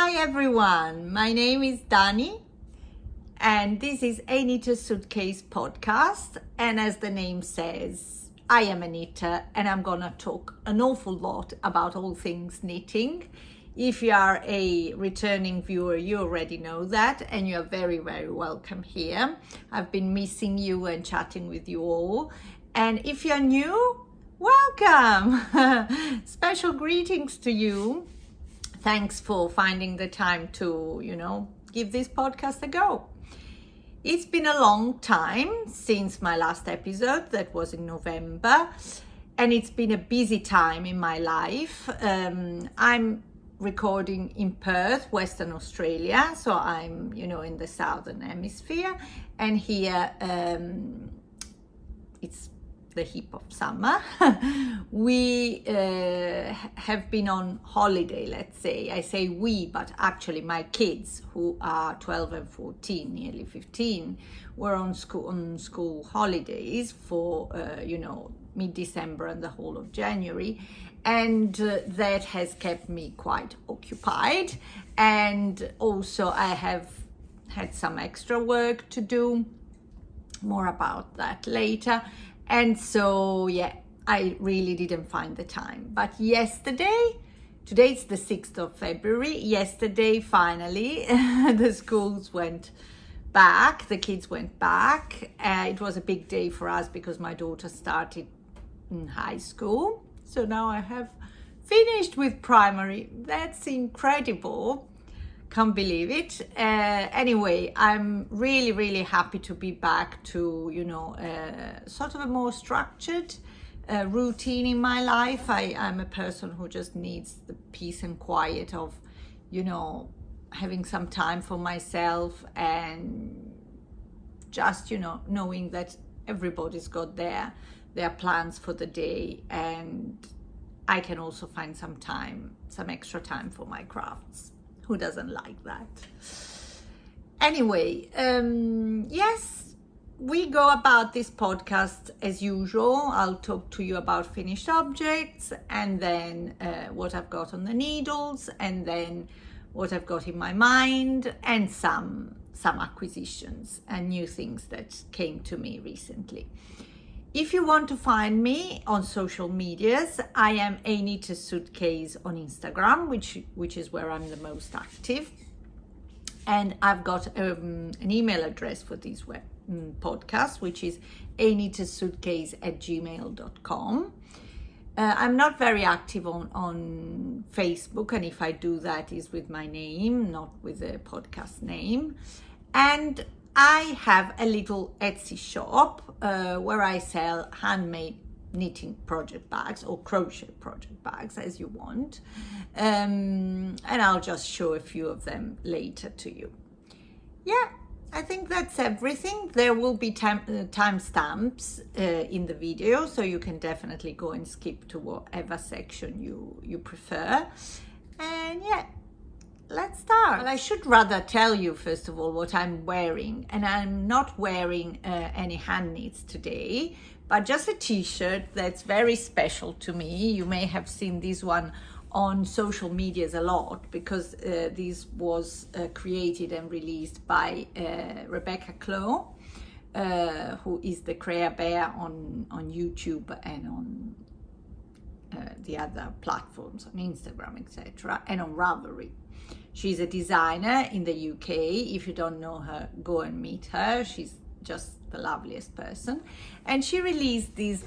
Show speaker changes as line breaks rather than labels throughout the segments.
Hi everyone, my name is Dani and this is A Knitter's Suitcase podcast, and as the name says, I am a knitter and I'm gonna talk an awful lot about all things knitting. If you are a returning viewer, you already know that, and you are very, very welcome here. I've been missing you and chatting with you all, and if you're new, welcome. Special greetings to you. Thanks for finding the time to, give this podcast a go. It's been a long time since my last episode, that was in November, and it's been a busy time in my life. I'm recording in Perth, Western Australia, so I'm, in the Southern Hemisphere, and here it's the heat of summer. We have been on holiday, let's say. I say we, but actually my kids, who are 12 and 14, nearly 15, were on school holidays for mid-December and the whole of January, and that has kept me quite occupied. And also I have had some extra work to do, more about that later. And so, I really didn't find the time. But today's the 6th of February, yesterday, finally, the schools went back, the kids went back. It was a big day for us because my daughter started in high school. So now I have finished with primary. That's incredible. Can't believe it. Anyway, I'm really, really happy to be back to, sort of a more structured routine in my life. I'm a person who just needs the peace and quiet of, having some time for myself, and just, knowing that everybody's got their plans for the day, and I can also find some extra time for my crafts. Who doesn't like that? Anyway, yes, we go about this podcast as usual. I'll talk to you about finished objects, and then what I've got on the needles, and then what I've got in my mind, and some acquisitions and new things that came to me recently. If you want to find me on social medias, I am A Knitter's Suitcase on Instagram, which is where I'm the most active. And I've got an email address for this podcast, which is aknittersuitcase@gmail.com. I'm not very active on Facebook, and if I do that is with my name, not with the podcast name. And I have a little Etsy shop where I sell handmade knitting project bags, or crochet project bags, as you want. And I'll just show a few of them later to you. I think that's everything. There will be timestamps in the video, so you can definitely go and skip to whatever section you prefer. And let's start. Well, I should rather tell you first of all what I'm wearing, and I'm not wearing any hand knits today, but just a t-shirt that's very special to me. You may have seen this one on social medias a lot, because this was created and released by Rebecca Clow, who is the Crea Bear on YouTube and on the other platforms, on Instagram, etc., and on Ravelry. She's a designer in the UK. If you don't know her, go and meet her. She's just the loveliest person. And she released these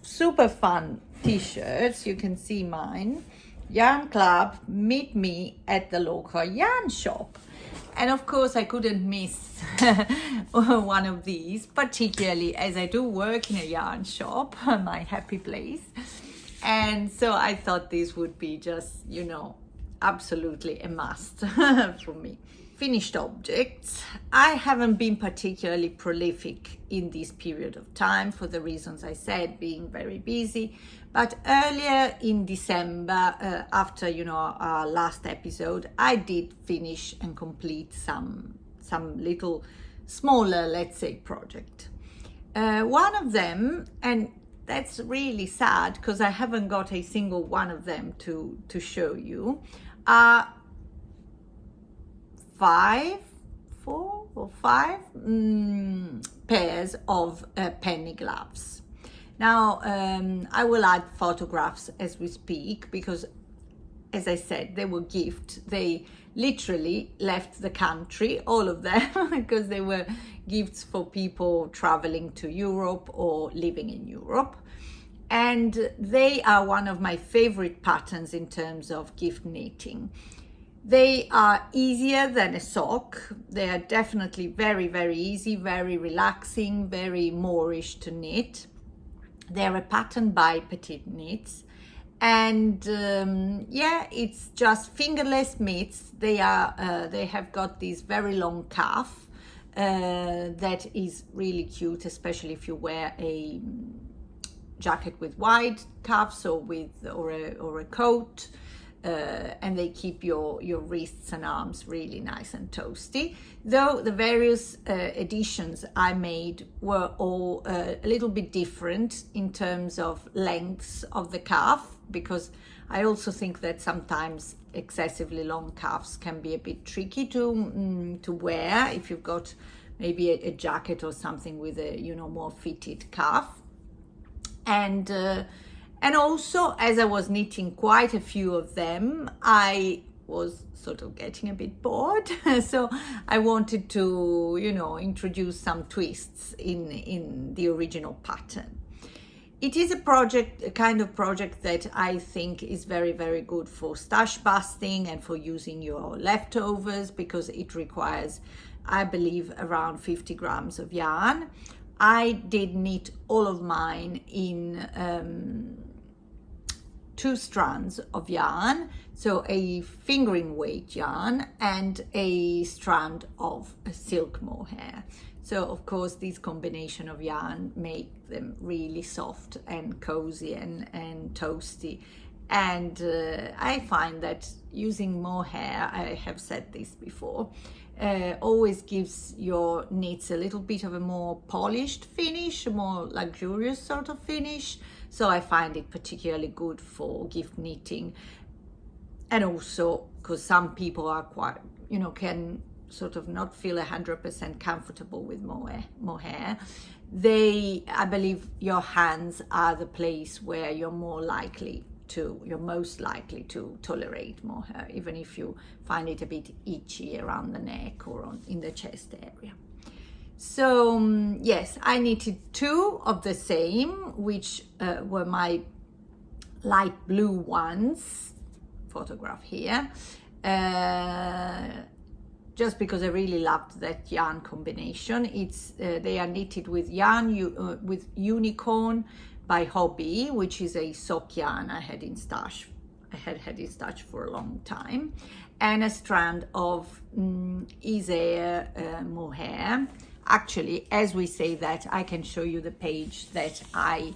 super fun t-shirts. You can see mine. Yarn Club, meet me at the local yarn shop. And of course, I couldn't miss one of these, particularly as I do work in a yarn shop, my happy place. And so I thought this would be just, absolutely a must for me. Finished objects. I haven't been particularly prolific in this period of time for the reasons I said, being very busy. But earlier in December, after our last episode, I did finish and complete some little smaller, let's say, project. One of them, and that's really sad because I haven't got a single one of them to show you, are four or five pairs of penny gloves. Now I will add photographs as we speak, because as I said, they were gifts. They literally left the country, all of them, because they were gifts for people traveling to Europe or living in Europe. And they are one of my favorite patterns in terms of gift knitting. They are easier than a sock. They are definitely very, very easy, very relaxing, very Moorish to knit. They're a pattern by Petite Knits. And it's just fingerless mitts. They have got this very long cuff that is really cute, especially if you wear a jacket with wide cuffs or a coat, and they keep your wrists and arms really nice and toasty. Though the various editions I made were all a little bit different in terms of lengths of the cuff, because I also think that sometimes excessively long cuffs can be a bit tricky to wear if you've got maybe a jacket or something with a more fitted cuff. And also, as I was knitting quite a few of them, I was sort of getting a bit bored. So I wanted to, introduce some twists in the original pattern. It is a kind of project that I think is very, very good for stash busting and for using your leftovers, because it requires, I believe, around 50 grams of yarn. I did knit all of mine in 2 strands of yarn, so a fingering weight yarn and a strand of silk mohair. So of course this combination of yarn make them really soft and cozy and toasty. And I find that using mohair, I have said this before, always gives your knits a little bit of a more polished finish, a more luxurious sort of finish. So I find it particularly good for gift knitting. And also because some people are quite, can sort of not feel 100% comfortable with mohair. I believe your hands are the place where you're most likely to tolerate mohair, even if you find it a bit itchy around the neck or in the chest area. So yes, I knitted 2 of the same, which were my light blue ones, photograph here, just because I really loved that yarn combination. They are knitted with yarn with Unicorn by Hobby, which is a sock yarn I had in stash. I had in stash for a long time, and a strand of Isère mohair. Actually, as we say that, I can show you the page that I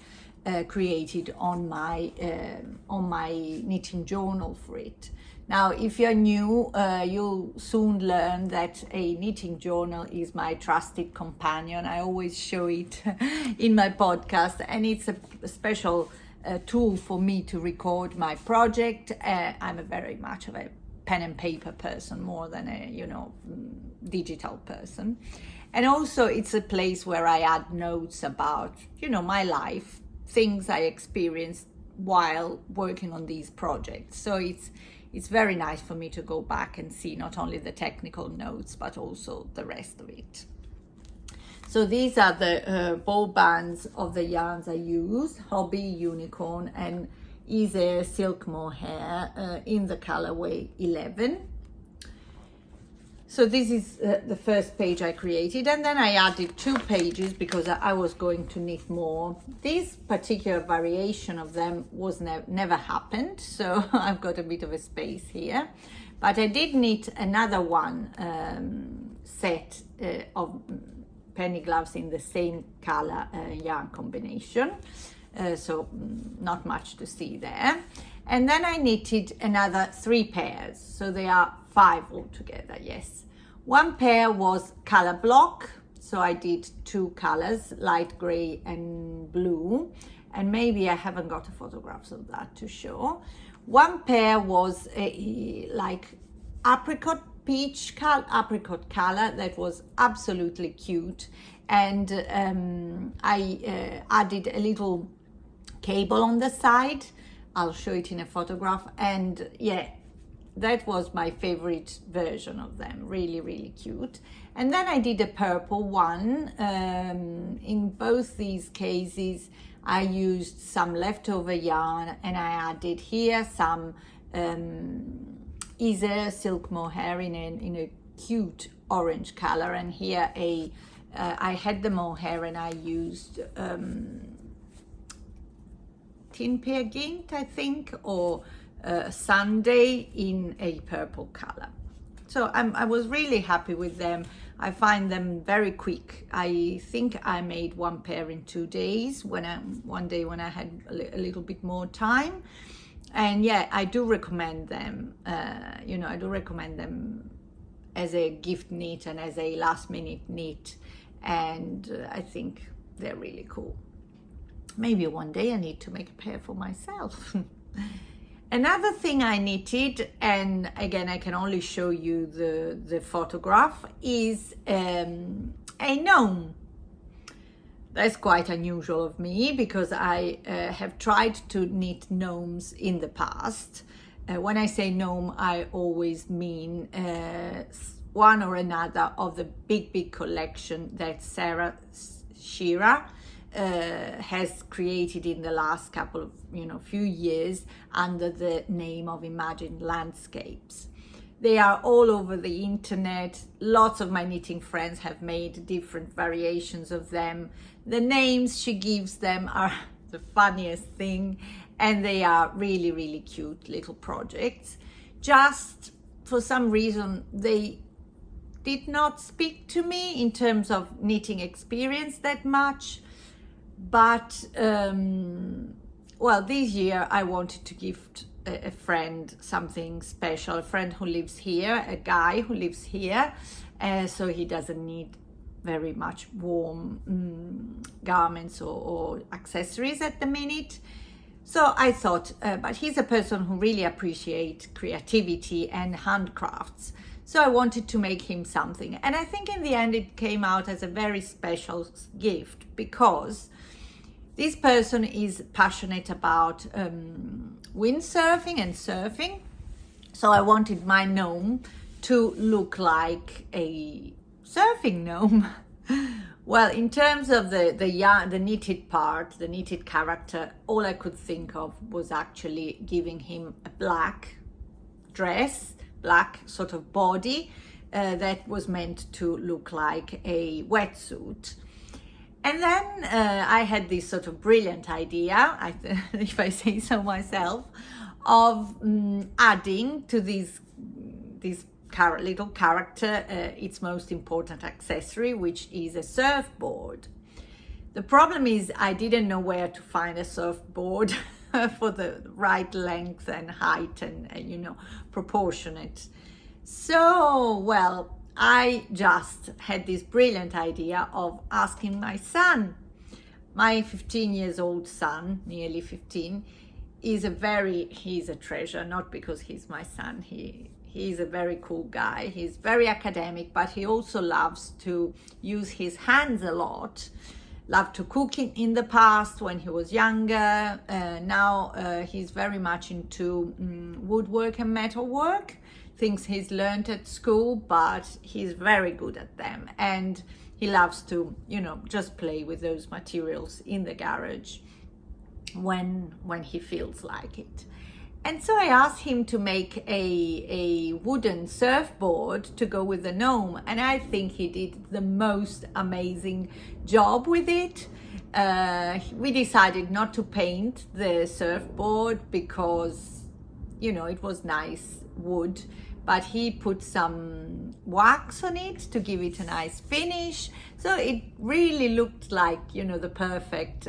created on my knitting journal for it. Now, if you're new, you'll soon learn that a knitting journal is my trusted companion. I always show it in my podcast, and it's a special tool for me to record my project. I'm a very much of a pen and paper person more than a, digital person. And also it's a place where I add notes about, my life, things I experienced while working on these projects. So it's very nice for me to go back and see not only the technical notes, but also the rest of it. So these are the ball bands of the yarns I use, Hobby, Unicorn, and Isère silk mohair in the colorway 11. So this is the first page I created, and then I added 2 pages because I was going to knit more. This particular variation of them was never happened, so I've got a bit of a space here. But I did knit another one set of penny gloves in the same color yarn combination, so not much to see there. And then I knitted another 3 pairs, so they are 5 altogether, yes. One pair was color block, so I did 2 colors, light gray and blue, and maybe I haven't got photographs of that to show. One pair was like apricot peach apricot color that was absolutely cute. And I added a little cable on the side. I'll show it in a photograph. And yeah, that was my favorite version of them. Really, really cute. And then I did a purple one. In both these cases, I used some leftover yarn, and I added here some Iser silk mohair in a cute orange color. And here I had the mohair, and I used Tin Pear Gint, I think, or Sunday in a purple color. So I was really happy with them. I find them very quick. I think I made one pair in 2 days one day when I had a little bit more time. And yeah, I do recommend them. I do recommend them as a gift knit and as a last minute knit. And I think they're really cool. Maybe one day I need to make a pair for myself. Another thing I knitted, and again I can only show you the photograph, is a gnome. That's quite unusual of me, because I have tried to knit gnomes in the past. When I say gnome, I always mean one or another of the big collection that Sarah Schira has created in the last couple of few years under the name of Imagined Landscapes. They are all over the internet. Lots of my knitting friends have made different variations of them. The names she gives them are the funniest thing, and they are really cute little projects. Just for some reason they did not speak to me in terms of knitting experience that much. But well, this year I wanted to gift a friend something special, a friend who lives here, a guy who lives here, so he doesn't need very much warm garments or accessories at the minute. So I thought, but he's a person who really appreciates creativity and handcrafts. So I wanted to make him something. And I think in the end it came out as a very special gift, because this person is passionate about windsurfing and surfing. So I wanted my gnome to look like a surfing gnome. Well, in terms of the yarn, the knitted part, the knitted character, all I could think of was actually giving him a black dress, black sort of body that was meant to look like a wetsuit. And then I had this sort of brilliant idea, if I say so myself, of adding to this little character its most important accessory, which is a surfboard. The problem is I didn't know where to find a surfboard for the right length and height and proportionate. So, well, I just had this brilliant idea of asking my son. My 15 years old son, nearly 15, he's a treasure, not because he's my son. He's a very cool guy. He's very academic, but he also loves to use his hands a lot. Loved to cook in the past when he was younger. Now he's very much into woodwork and metalwork. Things he's learned at school, but he's very good at them, and he loves to just play with those materials in the garage when he feels like it. And so I asked him to make a wooden surfboard to go with the gnome, and I think he did the most amazing job with it. We decided not to paint the surfboard because it was nice wood, but he put some wax on it to give it a nice finish. So it really looked like, the perfect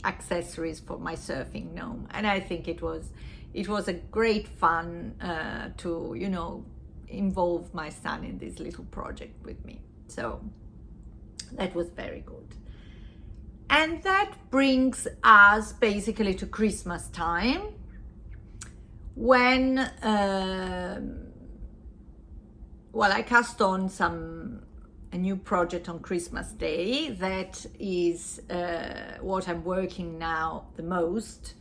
accessories for my surfing gnome. And I think it was a great fun to, involve my son in this little project with me. So that was very good. And that brings us basically to Christmas time, when well, I cast on a new project on Christmas Day. That is what I'm working now the most,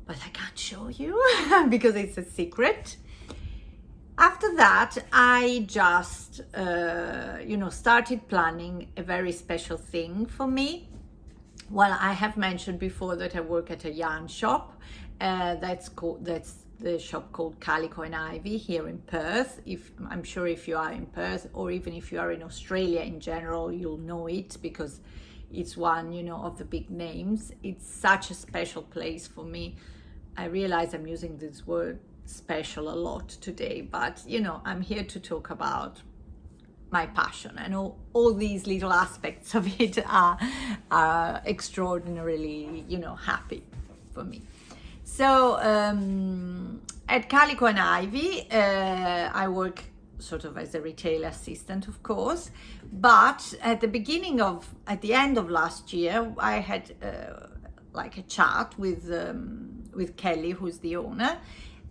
but I can't show you because it's a secret. After that, I just, started planning a very special thing for me. Well, I have mentioned before that I work at a yarn shop. That's the shop called Calico and Ivy here in Perth. I'm sure if you are in Perth, or even if you are in Australia in general, you'll know it because it's one, of the big names. It's such a special place for me. I realize I'm using this word special a lot today, but I'm here to talk about my passion, and all these little aspects of it are extraordinarily, happy for me. So at Calico and Ivy, I work sort of as a retail assistant, of course, but at the end of last year, I had like a chat with Kelly, who's the owner,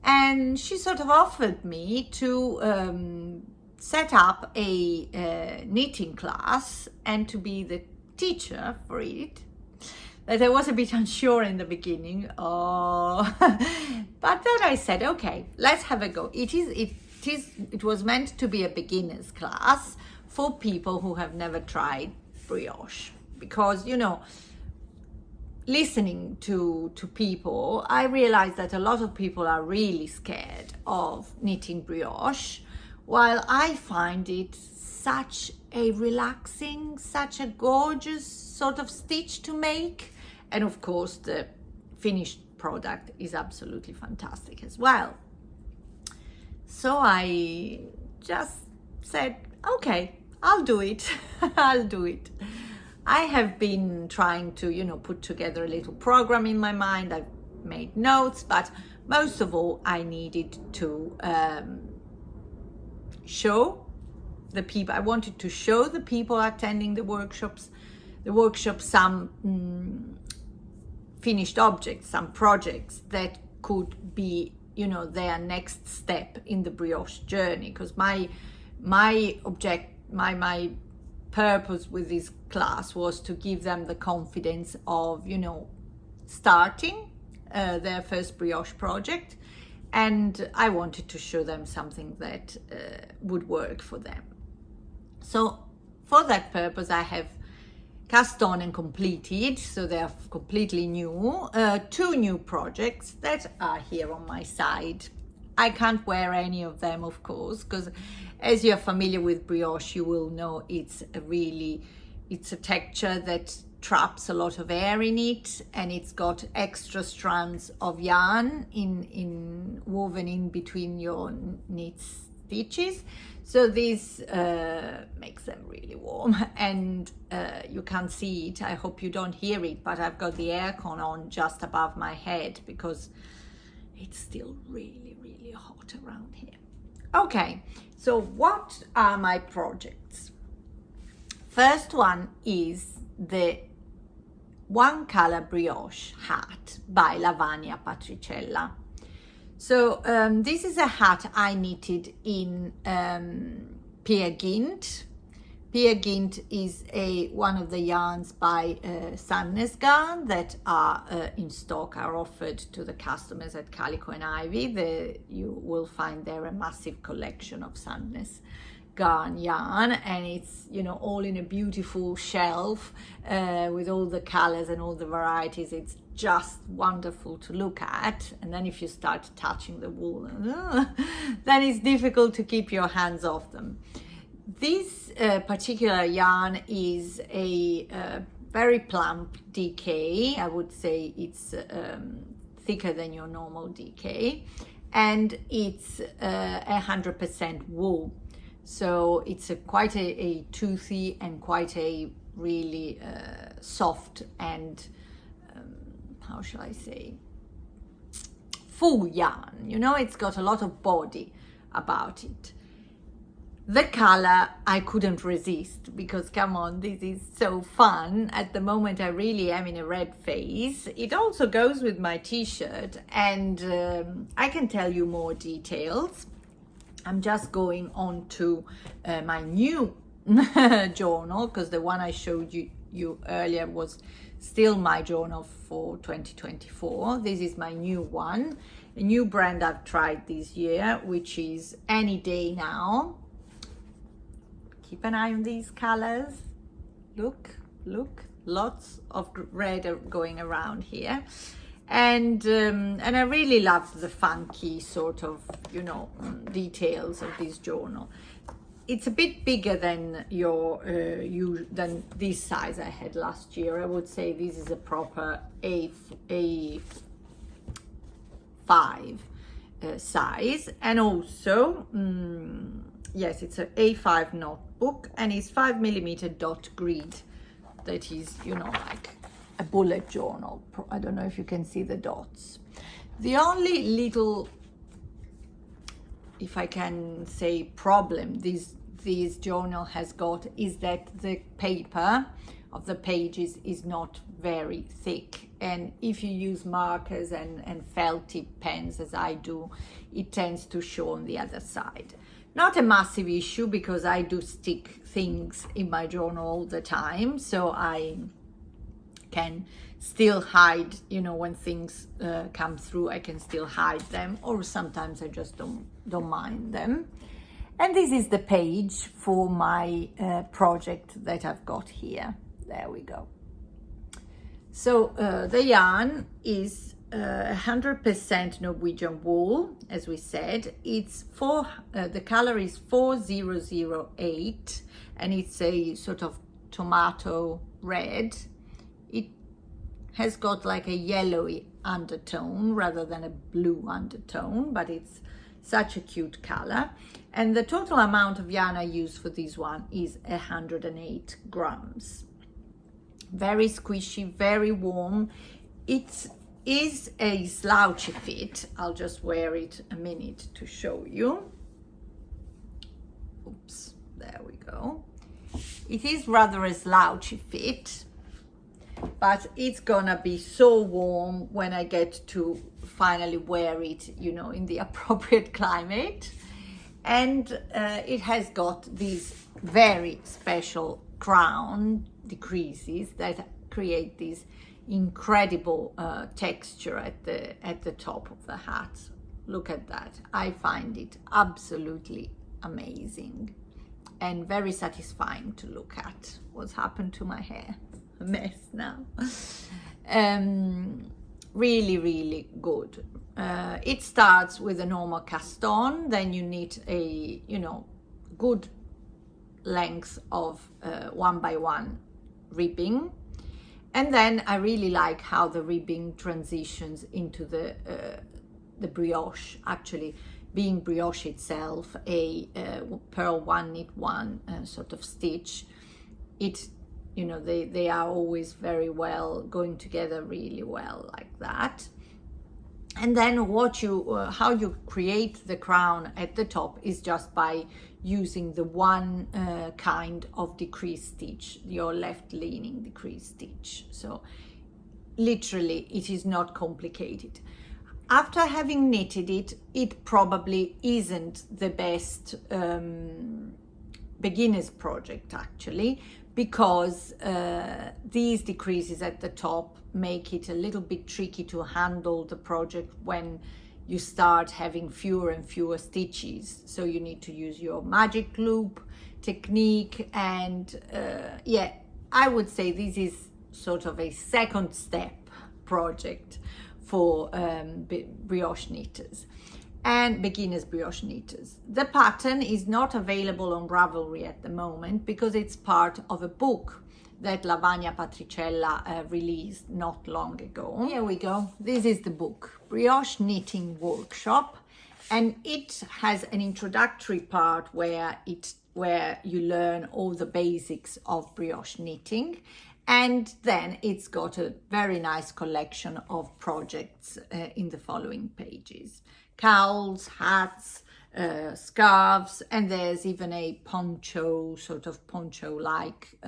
and she sort of offered me to set up a knitting class and to be the teacher for it. That I was a bit unsure in the beginning, but then I said, okay, let's have a go. It was meant to be a beginner's class for people who have never tried brioche, because listening to people, I realized that a lot of people are really scared of knitting brioche, while I find it such a relaxing, such a gorgeous sort of stitch to make. And of course, the finished product is absolutely fantastic as well. So I just said, okay, I'll do it. I'll do it. I have been trying to, put together a little program in my mind. I've made notes, but most of all, I needed to show the people. I wanted to show the people attending the workshops some finished objects, some projects that could be, their next step in the brioche journey. Because my purpose with this class was to give them the confidence of, starting their first brioche project, and I wanted to show them something that would work for them. So for that purpose, I have cast on and completed, so they are completely new, 2 new projects that are here on my side. I can't wear any of them, of course, because as you're familiar with brioche, you will know it's a texture that traps a lot of air in it, and it's got extra strands of yarn woven in between your knit stitches. So this makes them really warm, and you can't see it. I hope you don't hear it, but I've got the aircon on just above my head because it's still really, really hot around here. Okay, so what are my projects? First one is the One Color Brioche hat by Lavanya Patricella. So this is a hat I knitted in Peer Gynt. Peer Gynt is one of the yarns by Susanne's garn that are in stock, are offered to the customers at Calico and Ivy. You will find there a massive collection of Susanne's garn yarn, and it's all in a beautiful shelf with all the colors and all the varieties. It's just wonderful to look at, and then if you start touching the wool, then it's difficult to keep your hands off them. This particular yarn is a very plump DK. I would say it's thicker than your normal DK, and it's 100% wool. So it's quite a toothy and quite a really soft and how shall I say, full yarn. It's got a lot of body about it. The color I couldn't resist, because come on, this is so fun. At the moment I really am in a red phase. It also goes with my t-shirt, and I can tell you more details. I'm just going on to my new journal, because the one I showed you earlier was still my journal for 2024. This is my new one, a new brand I've tried this year, which is Any Day Now. Keep an eye on these colors. Look, lots of red going around here. And I really love the funky sort of, you know, details of this journal. It's a bit bigger than than this size I had last year. I would say this is a proper A5 size, and also yes, it's an A5 notebook, and it's 5mm dot grid. That is, you know, like a bullet journal. I don't know if you can see the dots. The only little, if I can say, problem this journal has got is that the paper of the pages is not very thick, and if you use markers and felt tip pens as I do, it tends to show on the other side. Not a massive issue, because I do stick things in my journal all the time, so I can still hide, you know, when things come through, I can still hide them, or sometimes I just don't mind them. And this is the page for my project that I've got here. There we go. So the yarn is 100% Norwegian wool, as we said. It's the color is 4008, and it's a sort of tomato red. It has got like a yellowy undertone rather than a blue undertone, but it's such a cute color. And the total amount of yarn I use for this one is 108 grams. Very squishy, very warm. It is a slouchy fit. I'll just wear it a minute to show you. Oops, there we go. It is rather a slouchy fit, but it's gonna be so warm when I get to finally wear it, you know, in the appropriate climate. And it has got these very special crown decreases that create this incredible texture at the top of the hat. Look at that. I find it absolutely amazing and very satisfying to look at. What's happened to my hair? A mess now. Really, really good. It starts with a normal cast on, then you need a, you know, good length of 1x1 ribbing, and then I really like how the ribbing transitions into the brioche, actually being brioche itself, a purl one knit one sort of stitch. It, you know, they are always very well going together, really well like that. And then how you create the crown at the top is just by using the one kind of decrease stitch, your left leaning decrease stitch. So literally it is not complicated. After having knitted it, it probably isn't the best beginner's project actually, because these decreases at the top make it a little bit tricky to handle the project when you start having fewer and fewer stitches. So you need to use your magic loop technique, and yeah, I would say this is sort of a second step project for brioche knitters and beginners brioche knitters. The pattern is not available on Ravelry at the moment because it's part of a book that Lavanya Patricella released not long ago. Here we go. This is the book, Brioche Knitting Workshop, and it has an introductory part where you learn all the basics of brioche knitting, and then it's got a very nice collection of projects in the following pages. Cowls, hats, scarves, and there's even a poncho, sort of poncho-like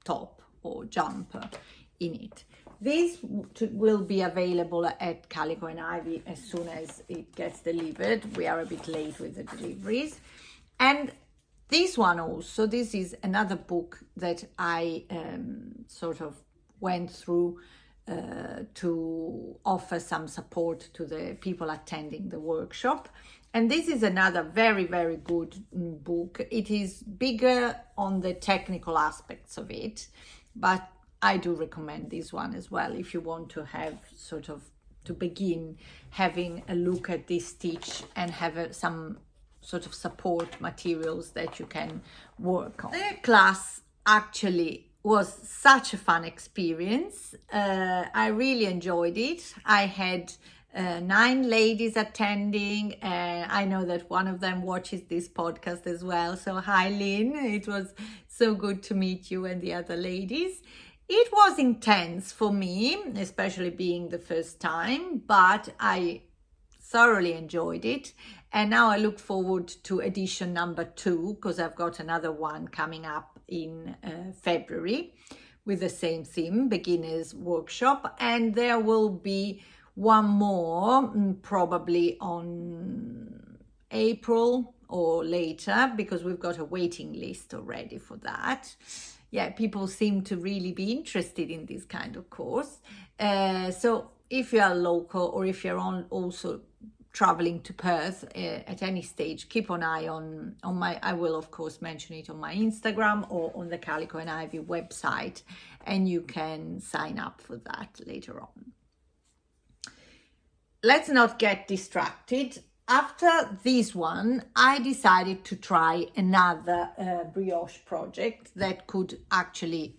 top or jumper in it. This will be available at Calico and Ivy as soon as it gets delivered. We are a bit late with the deliveries. And this one also, this is another book that I sort of went through to offer some support to the people attending the workshop. And this is another very, very good book. It is bigger on the technical aspects of it, but I do recommend this one as well if you want to have sort of to begin having a look at this stitch and have some sort of support materials that you can work on. The class actually was such a fun experience. I really enjoyed it. I had 9 ladies attending, and I know that one of them watches this podcast as well. So hi Lynn, it was so good to meet you and the other ladies. It was intense for me, especially being the first time, but I thoroughly enjoyed it. And now I look forward to edition number 2, because I've got another one coming up in February with the same theme, beginners workshop. And there will be one more probably on April or later, because we've got a waiting list already for that. Yeah, people seem to really be interested in this kind of course. So if you are local, or if you're also traveling to Perth at any stage, keep an eye on my, I will of course mention it on my Instagram or on the Calico and Ivy website, and you can sign up for that later on. Let's not get distracted. After this one, I decided to try another brioche project that could actually,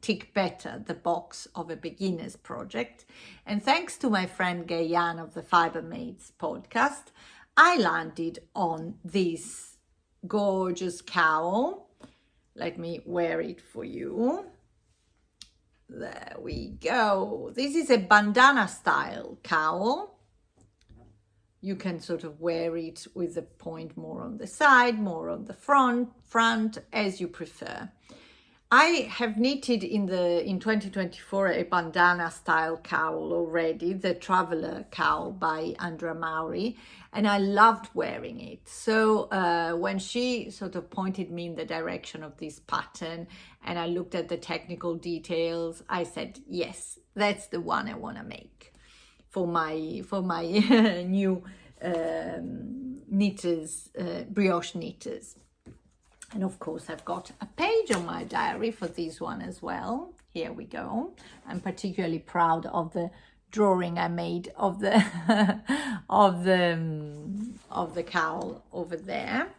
tick better the box of a beginner's project. And thanks to my friend Gayann of the Fiber Mates podcast, I landed on this gorgeous cowl. Let me wear it for you. There we go. This is a bandana style cowl. You can sort of wear it with the point more on the side, more on the front, as you prefer. I have knitted in 2024 a bandana style cowl already, the Traveler Cowl by Andrea Maury, and I loved wearing it. So when she sort of pointed me in the direction of this pattern and I looked at the technical details, I said, yes, that's the one I want to make for my new knitters, brioche knitters. And of course, I've got a page on my diary for this one as well. Here we go. I'm particularly proud of the drawing I made of the of the cowl over there.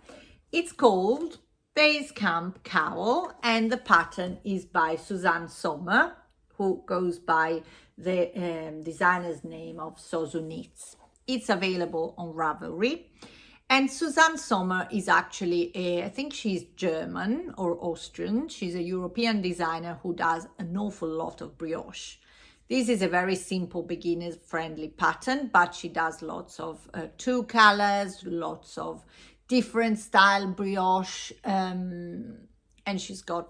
It's called Base Camp Cowl, and the pattern is by Susanne Sommers, who goes by the designer's name of Sozu Knits. It's available on Ravelry. And Susanne Sommers is actually, I think she's German or Austrian. She's a European designer who does an awful lot of brioche. This is a very simple beginner-friendly pattern, but she does lots of 2 colors, lots of different style brioche, and she's got,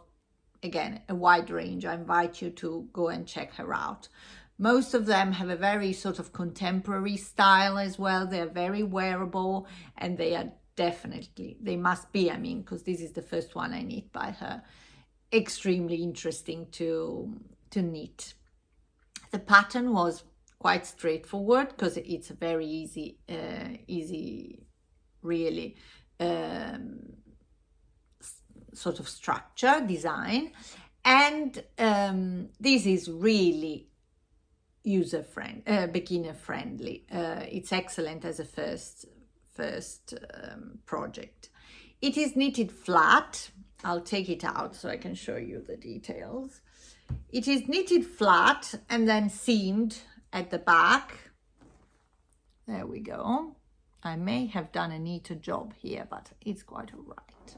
again, a wide range. I invite you to go and check her out. Most of them have a very sort of contemporary style as well. They're very wearable, and they are definitely, they must be, because this is the first one I knit by her, extremely interesting to knit. The pattern was quite straightforward because it's a very easy really sort of structure design, and this is really beginner friendly. It's excellent as a first project. It is knitted flat. I'll take it out so I can show you the details. It is knitted flat and then seamed at the back. There we go. I may have done a neater job here, but it's quite all right.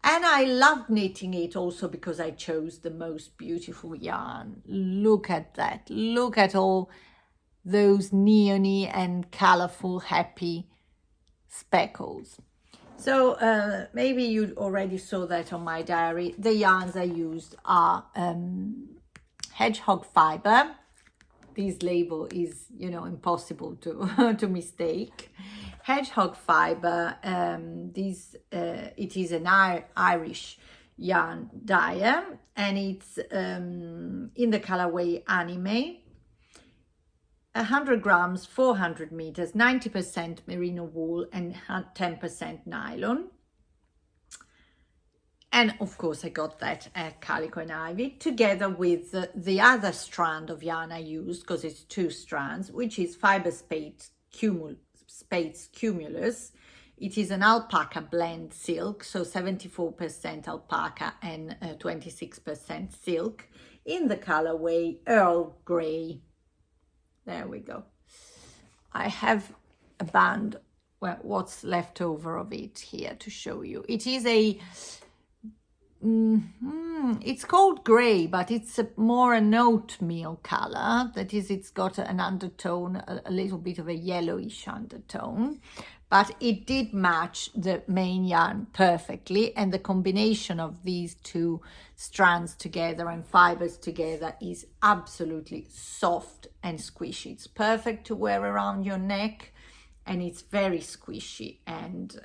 And I love knitting it also because I chose the most beautiful yarn. Look at that. Look at all those neony and colorful, happy speckles. So maybe you already saw that on my diary. The yarns I used are hedgehog fiber. This label is, you know, impossible to to mistake. Hedgehog fiber. It is an Irish yarn dye, and it's in the colorway anime. 100 grams, 400 meters, 90% merino wool and 10% nylon. And of course I got that at Calico and Ivy, together with the other strand of yarn I used, because it's 2 strands, which is Fiber Spades Cumulus. It is an alpaca blend silk, so 74% alpaca and 26% silk, in the colorway Earl Grey. There we go. I have a band, well, what's left over of it here to show you. It is a, it's called grey, but it's more an oatmeal color. That is, it's got an undertone, a little bit of a yellowish undertone. But it did match the main yarn perfectly, and the combination of these 2 strands together and fibers together is absolutely soft and squishy. It's perfect to wear around your neck, and it's very squishy and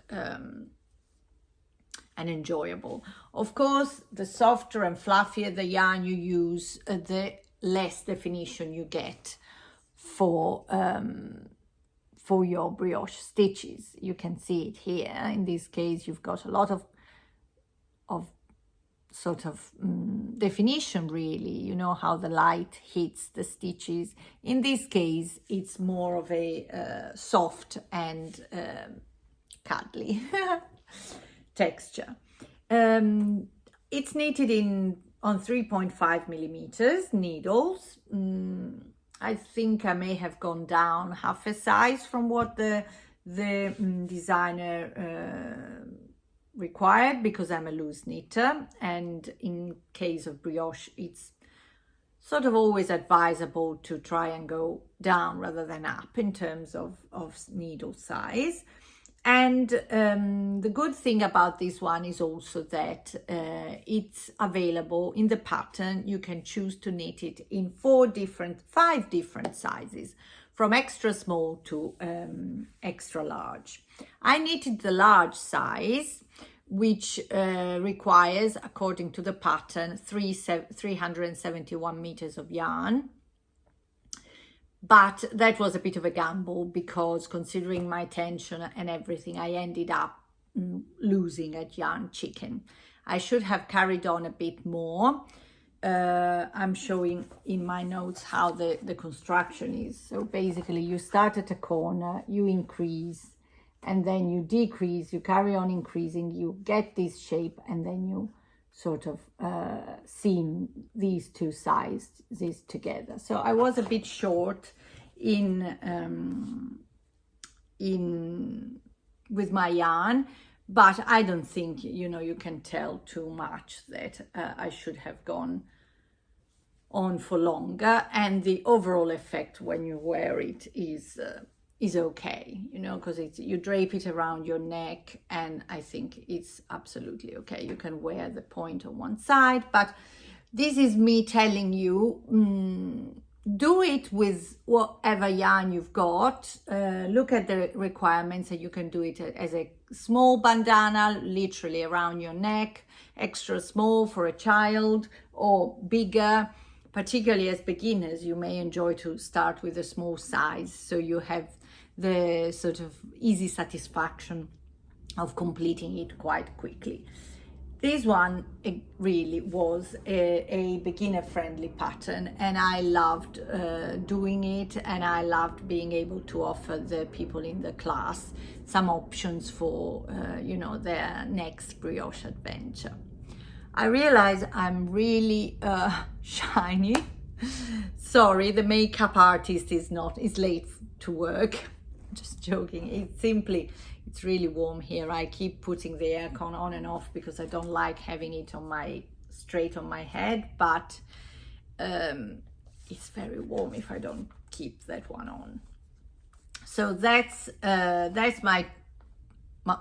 enjoyable. Of course, the softer and fluffier the yarn you use, the less definition you get for your brioche stitches. You can see it here. In this case, you've got a lot of sort of definition, really. You know how the light hits the stitches. In this case, it's more of a soft and cuddly texture. It's knitted on 3.5 millimeters needles. I think I may have gone down half a size from what the designer required, because I'm a loose knitter, and in case of brioche it's sort of always advisable to try and go down rather than up in terms of needle size. And the good thing about this one is also that it's available in the pattern. You can choose to knit it in 5 different sizes, from extra small to extra large. I knitted the large size, which requires, according to the pattern, 371 meters of yarn. But that was a bit of a gamble, because considering my tension and everything, I ended up losing at yarn chicken. I should have carried on a bit more. I'm showing in my notes how the construction is. So basically you start at a corner, you increase, and then you decrease, you carry on increasing, you get this shape, and then you sort of seam these 2 sizes together. So I was a bit short with my yarn, but I don't think, you know, you can tell too much that I should have gone on for longer, and the overall effect when you wear it is okay, you know, because you drape it around your neck, and I think it's absolutely okay. You can wear the point on one side, but this is me telling you, do it with whatever yarn you've got. Look at the requirements, and you can do it as a small bandana, literally around your neck, extra small for a child, or bigger. Particularly as beginners, you may enjoy to start with a small size, so you have the sort of easy satisfaction of completing it quite quickly. This one, it really was a beginner-friendly pattern, and I loved doing it, and I loved being able to offer the people in the class some options for, you know, their next brioche adventure. I realize I'm really shiny. Sorry, the makeup artist is late to work. Just joking. It's really warm here. I keep putting the aircon on and off because I don't like having it straight on my head, but it's very warm if I don't keep that one on. So that's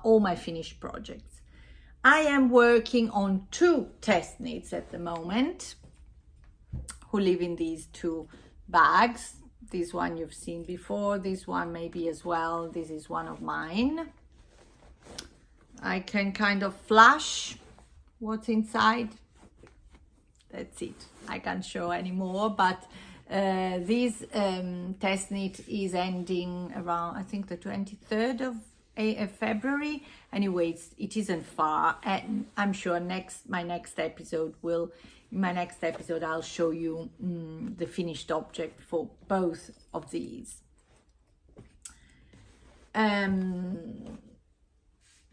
all my finished projects. I am working on 2 test knits at the moment, who live in these two bags. This one you've seen before, this one maybe as well. This is one of mine. I can kind of flash what's inside. That's it. I can't show anymore, but this test knit is ending around, I think, the 23rd of February. Anyway, it isn't far, and I'm sure in my next episode I'll show you the finished object for both of these.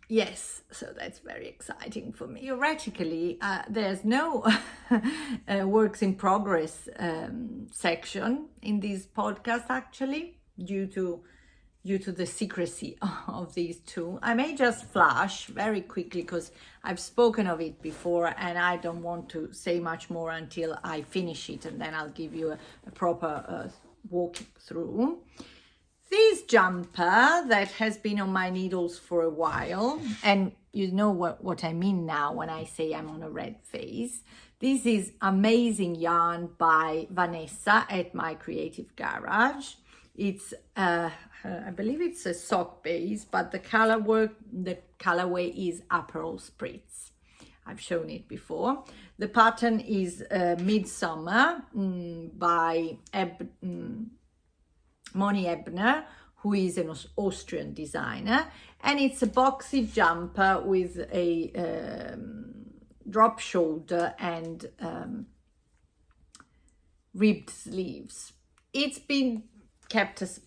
Yes, so that's very exciting for me. Theoretically, there's no works in progress section in this podcast, actually, due to the secrecy of these two. I may just flash very quickly because I've spoken of it before, and I don't want to say much more until I finish it, and then I'll give you a proper walk through. This jumper that has been on my needles for a while, and you know what I mean now when I say I'm on a red phase. This is amazing yarn by Vanessa at My Creative Garage. It's I believe it's a sock base, but the colorway is Aperol Spritz. I've shown it before. The pattern is Midsummer by Monie Ebner, who is an Austrian designer, and it's a boxy jumper with a drop shoulder and ribbed sleeves. It's been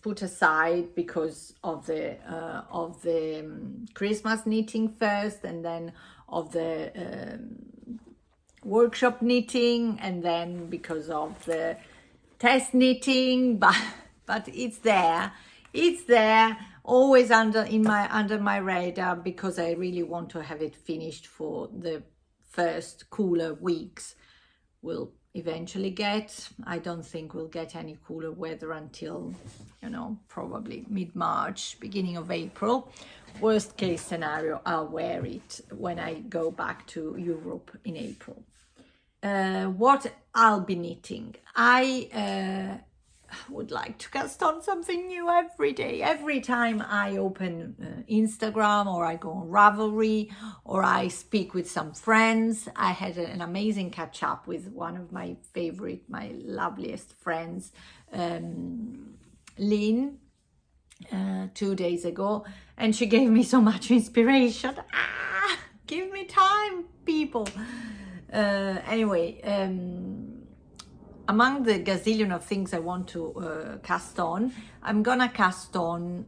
put aside because of the Christmas knitting first, and then of the workshop knitting, and then because of the test knitting, but it's there always under my radar, because I really want to have it finished for the first cooler weeks we'll eventually get. I don't think we'll get any cooler weather until, probably mid-March, beginning of April. Worst case scenario, I'll wear it when I go back to Europe in April. What I'll be knitting, I would like to cast on something new every day. Every time I open Instagram, or I go on Ravelry, or I speak with some friends. I had an amazing catch up with one of my loveliest friends, Lynn, 2 days ago, and she gave me so much inspiration. Give me time, people. Anyway, among the gazillion of things I want to cast on, I'm gonna cast on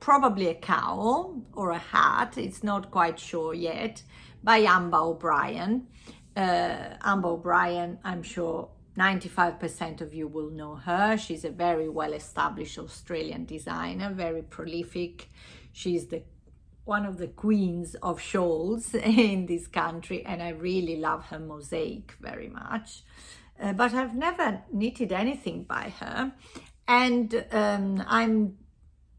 probably a cowl or a hat. It's not quite sure yet, by Amba O'Brien. Amba O'Brien, I'm sure 95% of you will know her. She's a very well-established Australian designer, very prolific. She's one of the queens of shawls in this country, and I really love her mosaic very much. But I've never knitted anything by her, and I'm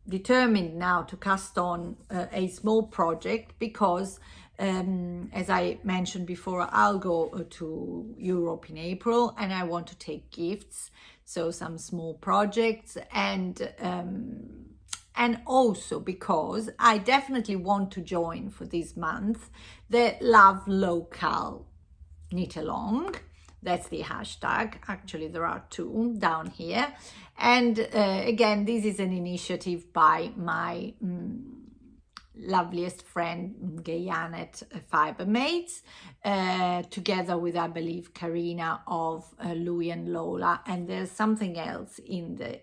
determined now to cast on a small project, because as I mentioned before, I'll go to Europe in April, and I want to take gifts, so some small projects, and also because I definitely want to join for this month the Love Local Knit Along. That's the hashtag. Actually, there are two down here. And again, this is an initiative by my loveliest friend Gayann at Fibermates, together with, I believe, Karina of Loui and Lola, and there's something else in the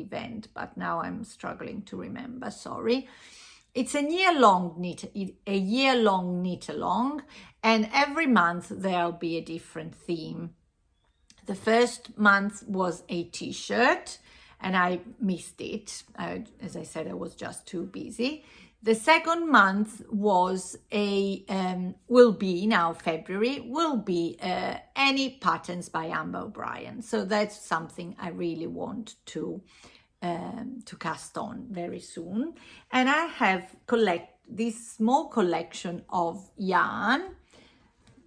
event, but now I'm struggling to remember, sorry. It's a year-long knit along, and every month there'll be a different theme. The first month was a t-shirt, and I missed it. As I said, I was just too busy. The second month was will be any patterns by Amba O'Brien. So that's something I really want to cast on very soon. And I have this small collection of yarn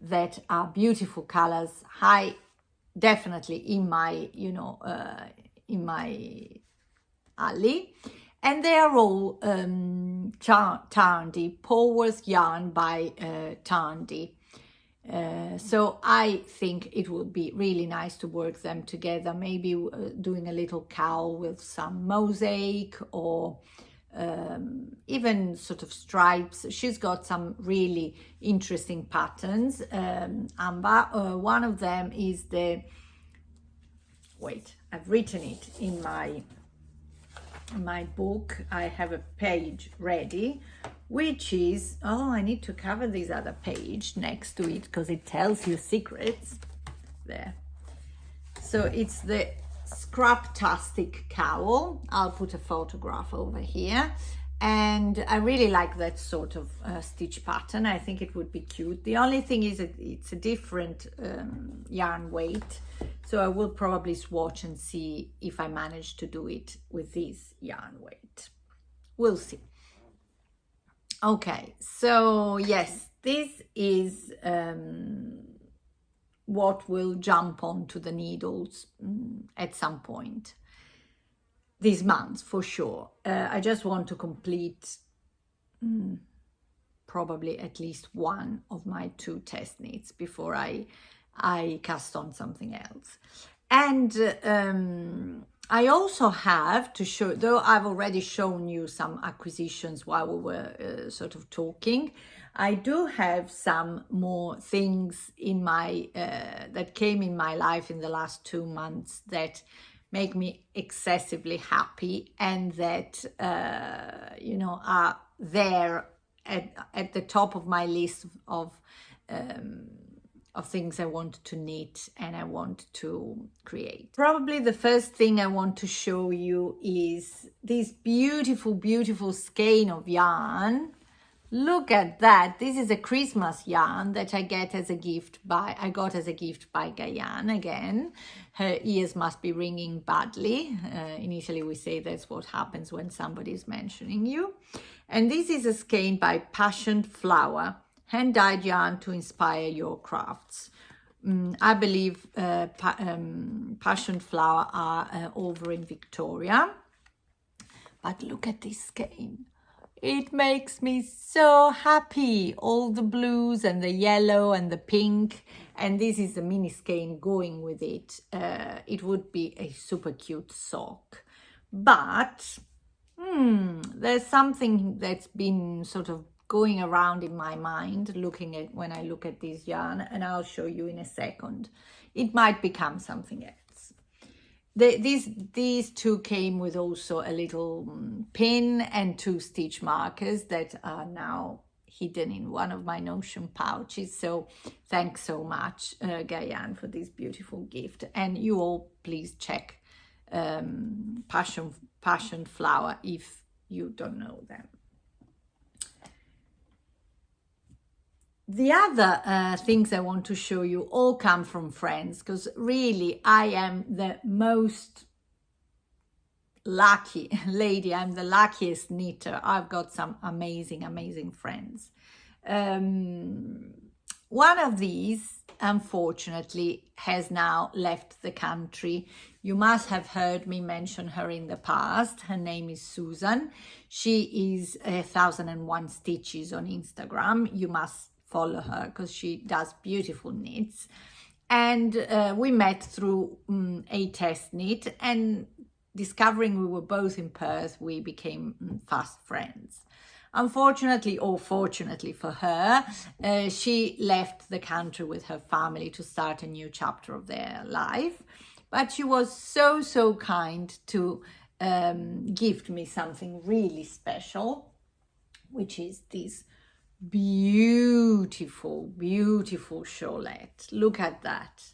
that are beautiful colors, high, definitely in my, in my alley. And they are all Tarndy, Powers yarn by Tarndy. So I think it would be really nice to work them together, maybe doing a little cowl with some mosaic, or even sort of stripes. She's got some really interesting patterns, Amber. One of them is the, wait, I've written it in my book. I have a page ready, which is, oh, I need to cover this other page next to it because it tells you secrets there. So it's the Scraptastic Cowl. I'll put a photograph over here, and I really like that sort of stitch pattern. I think it would be cute. The only thing is it's a different yarn weight, so I will probably swatch and see if I manage to do it with this yarn weight. We'll see. Okay, so yes, this is what will jump onto the needles at some point this month for sure. I just want to complete probably at least one of my 2 test knits before I cast on something else. And I also have to show, though I've already shown you some acquisitions while we were sort of talking, I do have some more things in my that came in my life in the last 2 months that make me excessively happy, and that are there at the top of my list of things I want to knit and I want to create. Probably the first thing I want to show you is this beautiful, beautiful skein of yarn. Look at that. This is a Christmas yarn that I got as a gift by Gayann again. Her ears must be ringing badly. In Italy we say that's what happens when somebody is mentioning you. And this is a skein by Passion Flower, hand-dyed yarn to inspire your crafts. I believe Passion Flower are over in Victoria. But look at this skein. It makes me so happy. All the blues and the yellow and the pink. And this is a mini skein going with it. It would be a super cute sock. But there's something that's been sort of going around in my mind when I look at this yarn, and I'll show you in a second. It might become something else. These 2 came with also a little pin and 2 stitch markers that are now hidden in one of my Notion pouches. So thanks so much, Gayann, for this beautiful gift. And you all please check Passion Flower if you don't know them. The other things I want to show you all come from friends, because really I am the most lucky lady. I'm the luckiest knitter. I've got some amazing, amazing friends. One of these, unfortunately, has now left the country. You must have heard me mention her in the past. Her name is Susanne. She is 1001 Stitches on Instagram. You must follow her because she does beautiful knits. And we met through a test knit, and discovering we were both in Perth, we became fast friends. Unfortunately, or fortunately for her, she left the country with her family to start a new chapter of their life. But she was so, so kind to gift me something really special, which is this beautiful, beautiful shawlette. Look at that.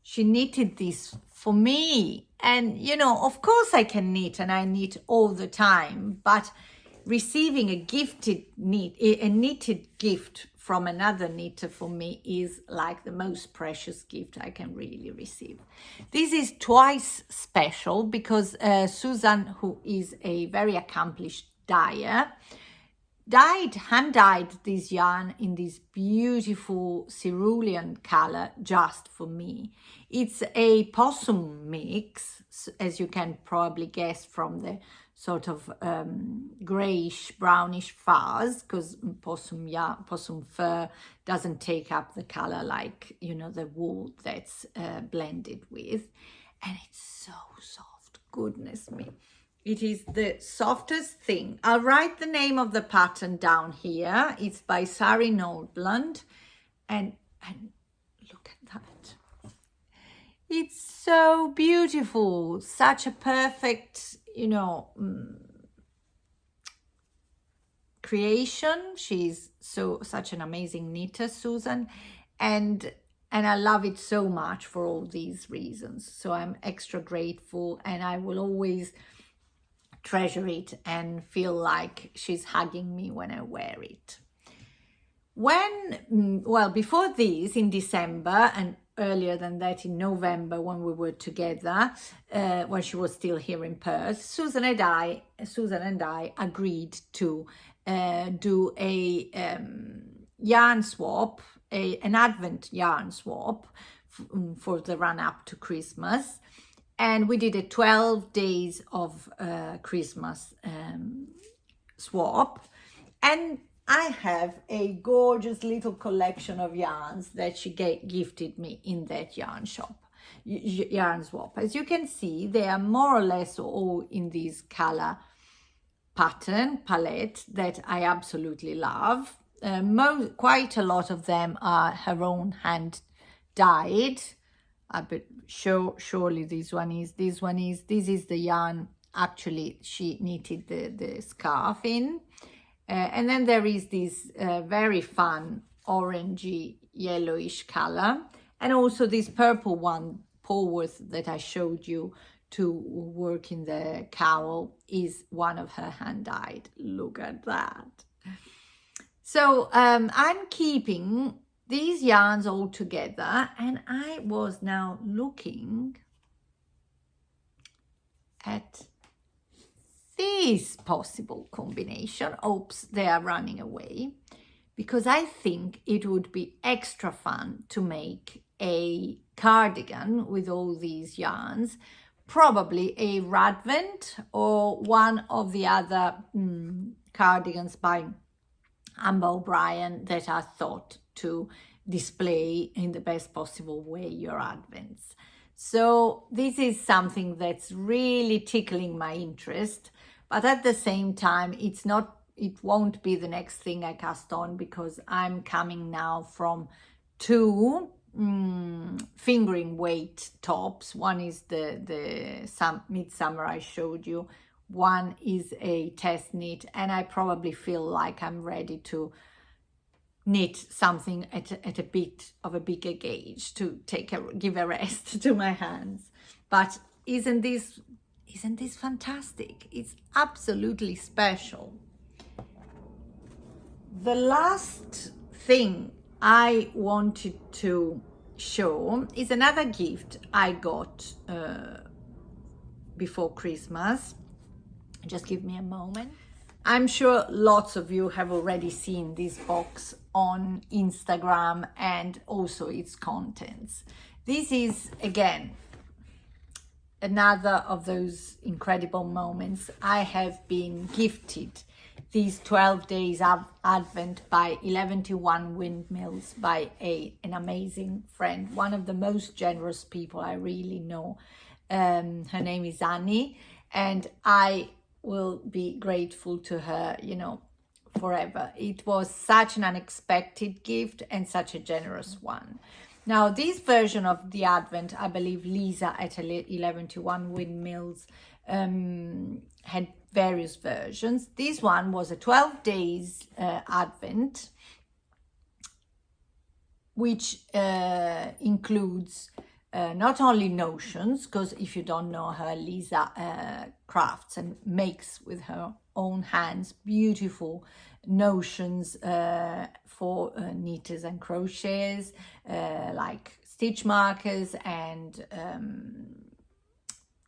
She knitted this for me. And, of course I can knit, and I knit all the time, but receiving a knitted gift from another knitter for me is like the most precious gift I can really receive. This is twice special because Susanne, who is a very accomplished dyer, hand-dyed this yarn in this beautiful cerulean color just for me. It's a possum mix, as you can probably guess from the sort of grayish brownish fuzz, because possum fur doesn't take up the color like, you know, the wool that's blended with. And it's so soft, goodness me. It is the softest thing. I'll write the name of the pattern down here. It's by Sari Nordlund. And look at that. It's so beautiful. Such a perfect, you know, creation. She's such an amazing knitter, Susanne. And I love it so much for all these reasons. So I'm extra grateful, and I will always treasure it and feel like she's hugging me when I wear it. Before this, in December, and earlier than that in November, when we were together, when she was still here in Perth, Susanne and I agreed to do a yarn swap, an Advent yarn swap for the run up to Christmas. And we did a 12 days of Christmas swap. And I have a gorgeous little collection of yarns that she gifted me in that yarn swap. As you can see, they are more or less all in this color palette that I absolutely love. Quite a lot of them are her own hand dyed. But surely this is the yarn actually she knitted the scarf in. And then there is this very fun orangey yellowish color, and also this purple one, Polworth, that I showed you to work in the cowl, is one of her hand dyed. Look at that. So I'm keeping these yarns all together, and I was now looking at this possible combination. Oops, they are running away, because I think it would be extra fun to make a cardigan with all these yarns, probably a Radvent or one of the other cardigans by Amber O'Brien that are thought to display in the best possible way your Advents. So this is something that's really tickling my interest, but at the same time, it won't be the next thing I cast on, because I'm coming now from two fingering weight tops. One is the Midsummer I showed you. One is a test knit, and I probably feel like I'm ready to knit something at a bit of a bigger gauge to give a rest to my hands. But isn't this fantastic? It's absolutely special. The last thing I wanted to show is another gift I got before Christmas. Just give me a moment. I'm sure lots of you have already seen this box on Instagram and also its contents. This is, again, another of those incredible moments. I have been gifted these 12 days of Advent by 11:1 Windmills by an amazing friend, one of the most generous people I really know. Her name is Annie, and I will be grateful to her, forever. It was such an unexpected gift and such a generous one. Now, this version of the Advent, I believe Lisa at 11:1 Windmills had various versions. This one was a 12 days Advent, which includes not only notions, because if you don't know her, Lisa crafts and makes with her own hands beautiful notions for knitters and crocheters, like stitch markers and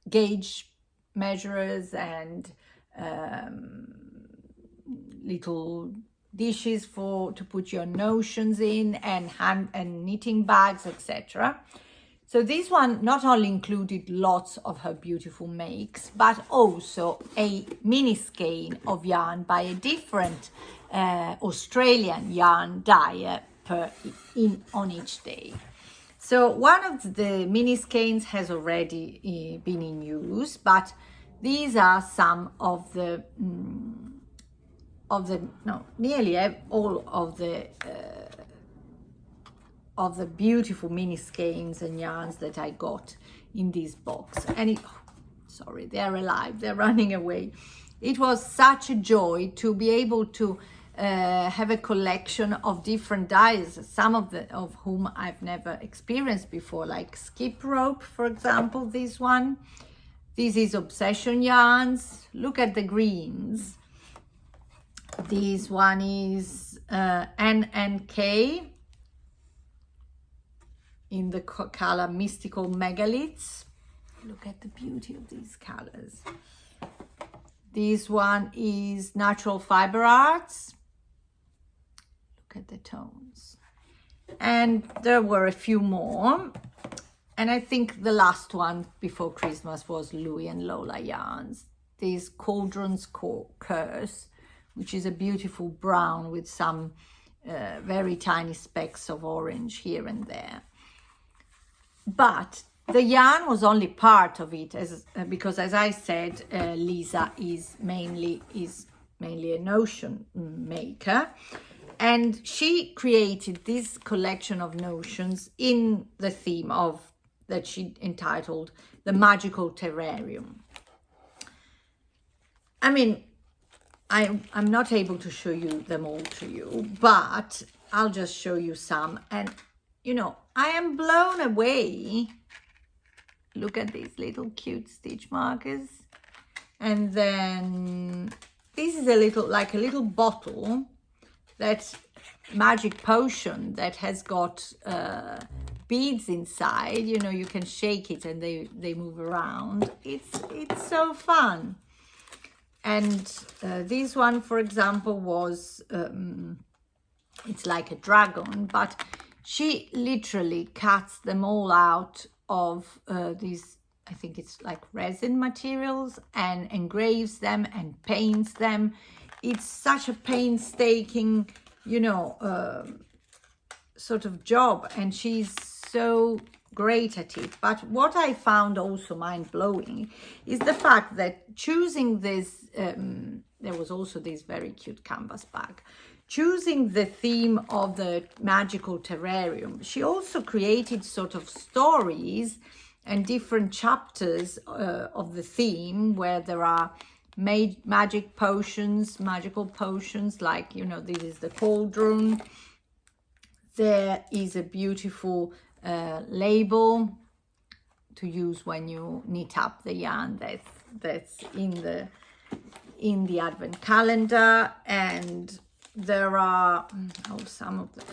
gauge measurers and little dishes to put your notions in, and hand and knitting bags, etc. So this one not only included lots of her beautiful makes, but also a mini skein of yarn by a different Australian yarn dyer on each day. So one of the mini skeins has already been in use, but these are some of the nearly all of the beautiful mini skeins and yarns that I got in this box. And sorry, they're alive, they're running away. It was such a joy to be able to have a collection of different dyes, some of whom I've never experienced before, like skip rope, for example. This one, this is Obsession yarns. Look at the greens. This one is NNK in the color Mystical Megaliths. Look at the beauty of these colors. This one is Natural Fiber Arts. Look at the tones. And there were a few more. And I think the last one before Christmas was Loui and Lola yarns. This Cauldron's Curse, which is a beautiful brown with some very tiny specks of orange here and there. But the yarn was only part of it, because as I said, Lisa is mainly a notion maker, and she created this collection of notions in the theme that she entitled The Magical Terrarium. I mean, I'm not able to show you them all to you, but I'll just show you some. And you know, I am blown away. Look at these little cute stitch markers. And then this is like a little bottle, that magic potion that has got beads inside. You know, you can shake it and they move around. It's so fun. And this one, for example, was it's like a dragon, but she literally cuts them all out of these, I think it's like resin materials, and engraves them and paints them. It's such a painstaking, you know, sort of job, and she's so great at it. But what I found also mind-blowing is the fact that choosing this, there was also this very cute canvas bag. Choosing the theme of the magical terrarium, she also created sort of stories and different chapters of the theme, where there are magical potions, like, you know, this is the cauldron. There is a beautiful label to use when you knit up the yarn that's in the advent calendar. And there are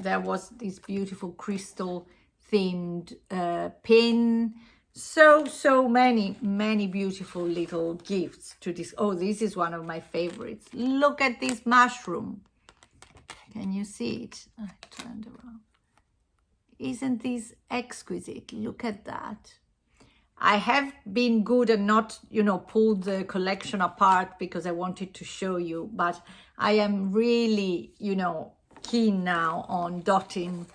there was this beautiful crystal themed pin. So many beautiful little gifts to this. Oh, this is one of my favorites. Look at this mushroom. Can you see it? I turned around. Isn't this exquisite? Look at that. I have been good and not, you know, pulled the collection apart because I wanted to show you, but I am really, you know, keen now on dotting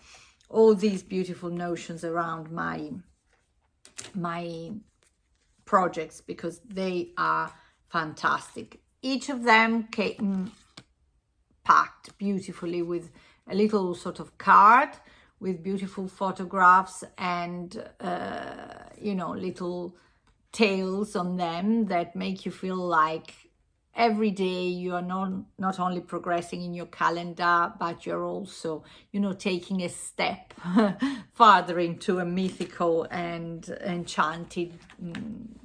all these beautiful notions around my projects, because they are fantastic. Each of them came packed beautifully with a little sort of card with beautiful photographs and you know, little tales on them that make you feel like every day you are not only progressing in your calendar, but you're also, you know, taking a step farther into a mythical and enchanted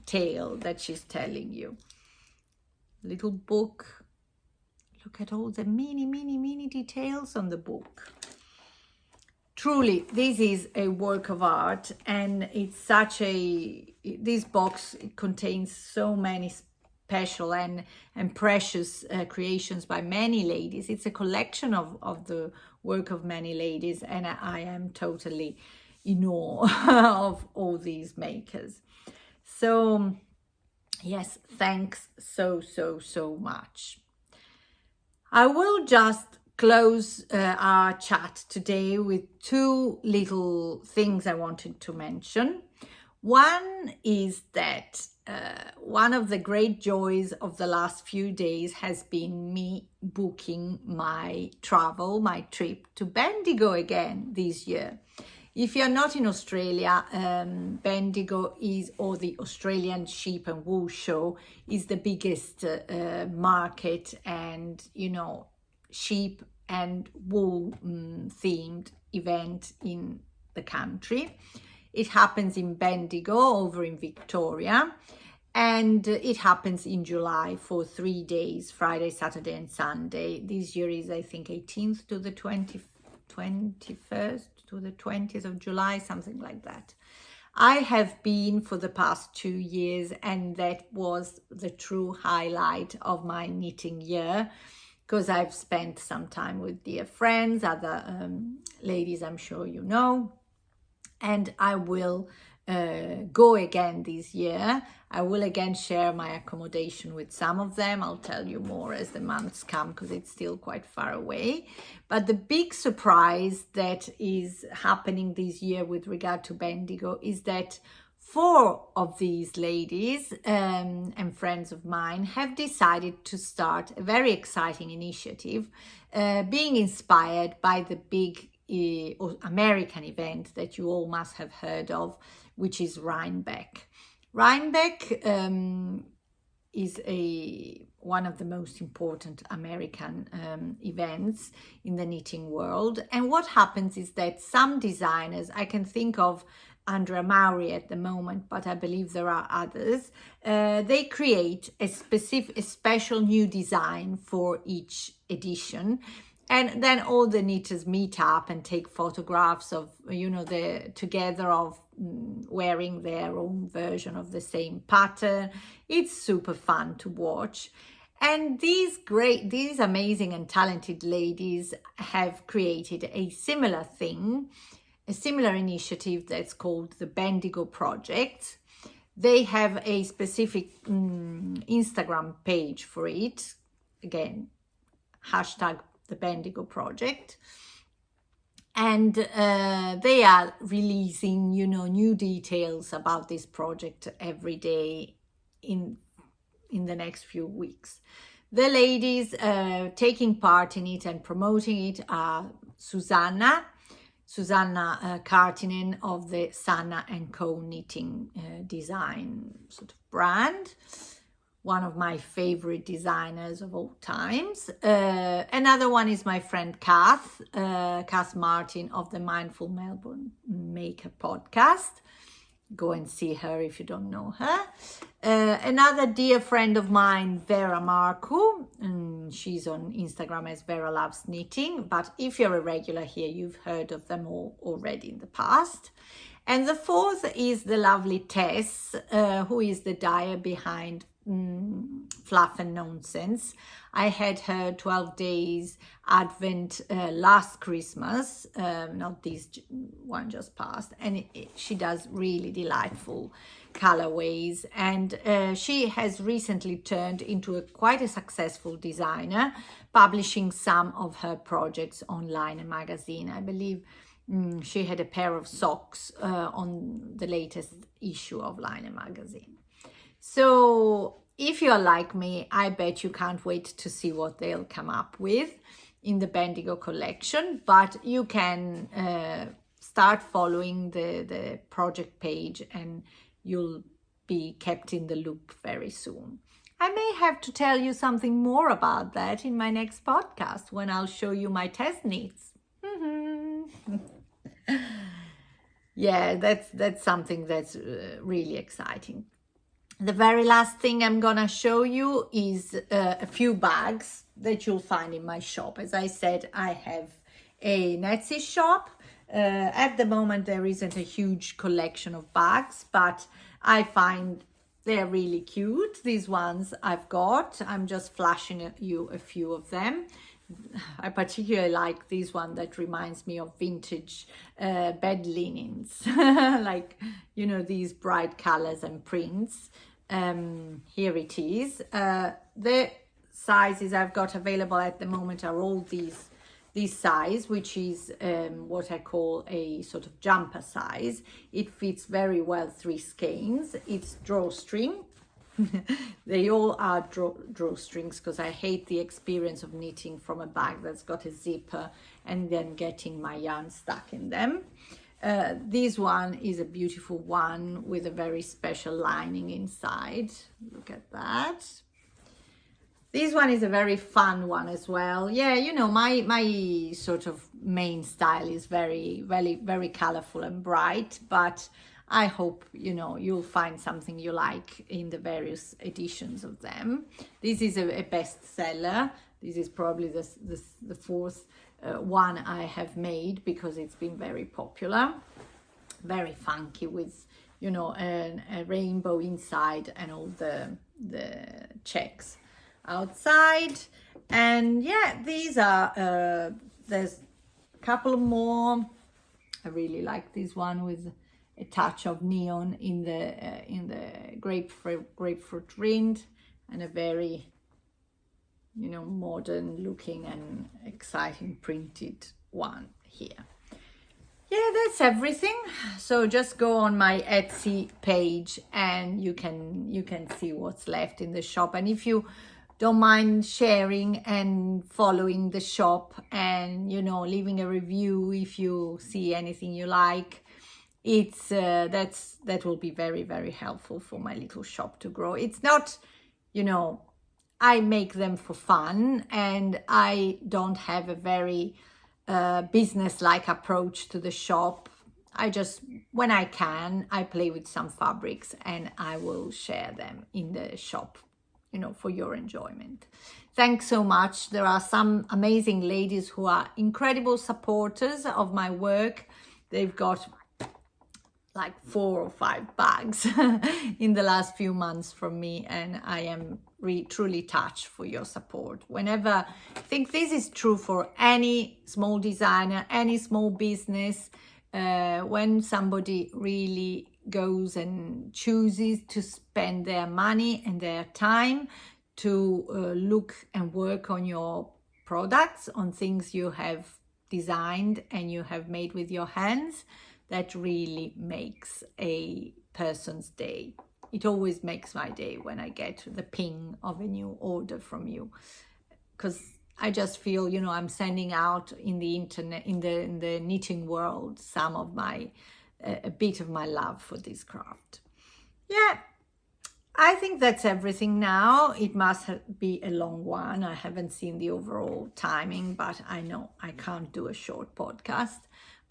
tale that she's telling you. Little book. Look at all the mini details on the book. Truly, this is a work of art, and it's such a, this box, it contains so many special and precious creations by many ladies. It's a collection of the work of many ladies, and I am totally in awe of all these makers. So yes, thanks so much. I will just close our chat today with two little things I wanted to mention. One is that one of the great joys of the last few days has been me booking my trip to Bendigo again this year. If you're not in Australia, Bendigo or the Australian Sheep and Wool Show is the biggest market and, sheep and wool themed event in the country. It happens in Bendigo over in Victoria, and it happens in July for 3 days, Friday, Saturday and Sunday. This year is, I think, 18th to the 21st to the 20th of July, something like that. I have been for the past 2 years, and that was the true highlight of my knitting year, because I've spent some time with dear friends, other ladies I'm sure you know, and I will go again this year. I will again share my accommodation with some of them. I'll tell you more as the months come, because it's still quite far away. But the big surprise that is happening this year with regard to Bendigo is that 4 of these ladies and friends of mine have decided to start a very exciting initiative, being inspired by the big American event that you all must have heard of, which is Rhinebeck. Rhinebeck is one of the most important American events in the knitting world. And what happens is that some designers, I can think of Andrea Maury at the moment, but I believe there are others, they create a special new design for each edition. And then all the knitters meet up and take photographs of, together of wearing their own version of the same pattern. It's super fun to watch. And these amazing and talented ladies have created a similar thing, a similar initiative that's called the Bendigo Project. They have a specific Instagram page for it. Again, hashtag the Bendigo Project, and they are releasing new details about this project every day in the next few weeks. The ladies taking part in it and promoting it are Susanne Kartinen of the Sanna & Co knitting design sort of brand, one of my favorite designers of all times. Another one is my friend Kath Martin of the Mindful Melbourne Maker podcast. Go and see her if you don't know her. Another dear friend of mine, Vera Marcu, and she's on Instagram as Vera Loves Knitting, but if you're a regular here, you've heard of them all already in the past. And the fourth is the lovely Tess, who is the dyer behind Fluff and Nonsense. I had her 12 days Advent last Christmas, not this one just passed, and she does really delightful colorways, and she has recently turned into quite a successful designer, publishing some of her projects on Line magazine. I believe she had a pair of socks on the latest issue of Line magazine. So if you're like me, I bet you can't wait to see what they'll come up with in the Bendigo collection, but you can start following the project page and you'll be kept in the loop very soon. I may have to tell you something more about that in my next podcast when I'll show you my test knits. Yeah, that's something that's really exciting. The very last thing I'm gonna show you is a few bags that you'll find in my shop. As I said, I have a Etsy shop. At the moment, there isn't a huge collection of bags, but I find They're really cute. These ones I've got. I'm just flashing you a few of them. I particularly like this one that reminds me of vintage bed linens, like, you know, these bright colors and prints. Here it is. The sizes I've got available at the moment are all this size, which is what I call a sort of jumper size. It fits very well 3 skeins. It's drawstring. They all are drawstrings, because I hate the experience of knitting from a bag that's got a zipper and then getting my yarn stuck in them. This one is a beautiful one with a very special lining inside. Look at that. This one is a very fun one as well. Yeah, you know, my sort of main style is very colorful and bright, but I hope, you know, you'll find something you like in the various editions of them. This is a bestseller. This is probably the fourth one I have made, because it's been very popular. Very funky with, you know, a rainbow inside and all the checks outside. And yeah, these are, there's a couple more. I really like this one with a touch of neon in the grapefruit rind, and a very, you know, modern looking and exciting printed one here. Yeah, that's everything. So just go on my Etsy page and you can see what's left in the shop. And if you don't mind sharing and following the shop, and, you know, leaving a review if you see anything you like, it's that will be very helpful for my little shop to grow. It's not, you know, I make them for fun, and I don't have a very business-like approach to the shop. I just, when I can, I play with some fabrics and I will share them in the shop, you know, for your enjoyment. Thanks so much. There are some amazing ladies who are incredible supporters of my work. They've got like 4 or 5 bags in the last few months from me, and I am truly touched for your support. Whenever, I think this is true for any small designer, any small business, when somebody really goes and chooses to spend their money and their time to look and work on your products, on things you have designed and you have made with your hands, that really makes a person's day. It always makes my day when I get the ping of a new order from you, because I just feel, you know, I'm sending out in the internet, in the knitting world, some of my, a bit of my love for this craft. Yeah, I think that's everything now. It must be a long one. I haven't seen the overall timing, but I know I can't do a short podcast.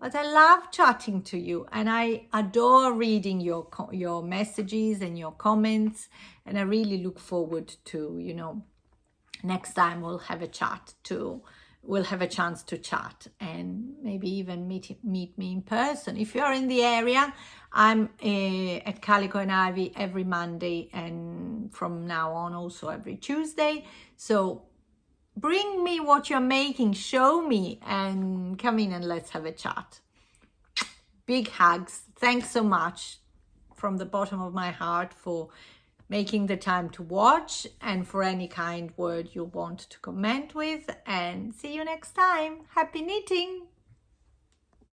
But I love chatting to you, and I adore reading your messages and your comments, and I really look forward to, you know, next time we'll have a chance to chat, and maybe even meet me in person. If you're in the area, I'm at Calico and Ivy every Monday, and from now on also every Tuesday. So bring me what you're making, show me, and come in and let's have a chat. Big hugs. Thanks so much from the bottom of my heart for making the time to watch, and for any kind word you want to comment with. And see you next time. Happy knitting!